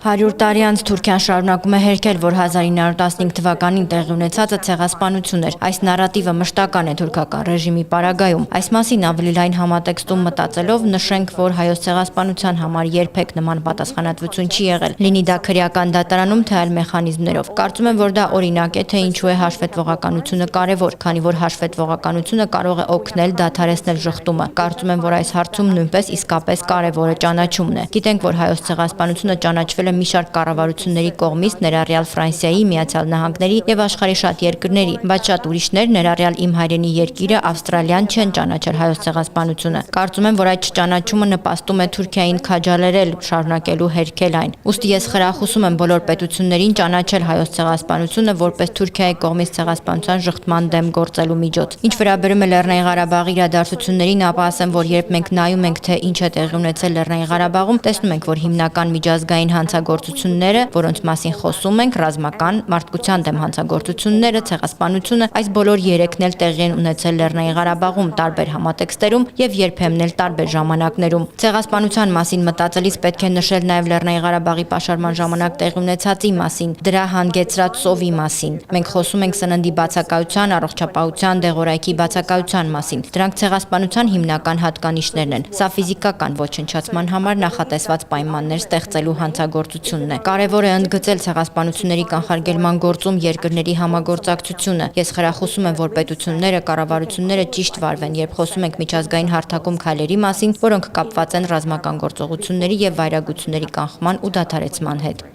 100 տարի անց Թուրքիան շարունակում է հերքել, որ 1915 թվականին տեղի ունեցածը ցեղասպանություն էր։ Այս նարատիվը մշտական է թուրքական ռեժիմի պարագայում։ Այս մասին ավելի լայն համատեքստում մտածելով նշենք, որ հայոց ցեղասպանության համար երբեք նման պատասխանատվություն չի եղել, լինի դա քրեական դատարանում, թե այլ մեխանիզմներով։ Կարծում եմ, որ դա օրինակ է, թե ինչու է հաշվետվողականությունը կարևոր, քանի որ հաշվետվողականությունը կարող է օգնել դադարեցնել ժխտումը։ Կարծում եմ, որ այս հարցում նույնպես իսկապես կարևորը ճանաչումն է։ Գիտենք, որ հայոց ցեղասպանությունը ճանաչվել է մի շարք կառավարությունների կողմից, ներառյալ Ֆրանսիայի, Միացյալ Նահանգների եւ աշխարհի շատ երկրների, բայց շատ ուրիշներ, ներառյալ իմ հայրենի երկիրը, Ավստրալիան չեն ճանաչել հայոց ցեղասպանությունը։ Կարծում եմ, որ այդ չճանաչումը նպաստում է Թուրքիային քաջալերել, շարունակելու հերքել այն։ Ուստի ես խրախուսում եմ բոլոր պետություններին ճանաչել հայոց ցեղասպանությունը որպես Թուրքիայի կողմից ցեղասպանության ժխտման դեմ գործելու միջոց։ Ինչ վերաբերում է Լեռնային Ղարաբաղի իրադարձություններին, ապա ասեմ, որ երբ մենք նայում ենք, թե ինչ է տեղի ունեցել Լեռնային Ղարաբաղում, տեսնում ենք, որ հիմնական միջազգային հանցագործությունները, որոնց մասին խոսում ենք, ռազմական, մարդկության դեմ հանցագործությունները, ցեղասպանությունը, այս բոլոր երեքն էլ տեղի են ունեցել Լեռնային Ղարաբաղում տարբեր համատեքստերում եւ երբեմն էլ տարբեր ժամանակներում։ Ցեղասպանության մասին մտածելիս պետք է նշել նաեւ Լեռնային Ղարաբաղի պաշարման ժամանակ տեղի ունեցածի մասին, դրա հանգեցրած սովի մասին։ Մենք խոսում ենք սննդի բացակայության, առողջապահության, դեղորայքի բացակայության մասին։ Դրանք ցեղասպանության հիմնական հատկանիշներն են։ Սա ֆիզիկական ոչնչացման համար նախատեսված պայմաններ ստեղծելու հանցագործությունն է։ Կարևոր է ընդգծել ցեղասպանությունների կանխարգելման գործում երկրների համագործակցությունը։ Ես խրախուսում եմ, որ պետությունները, կառավարությունները ճիշտ վարվեն, երբ խոսում ենք միջազգային հարթակում քայլերի մասին, որոնք կապված են ռազմական գործողությունների եւ վայրագությունների կանխման ու դադարեցման հետ։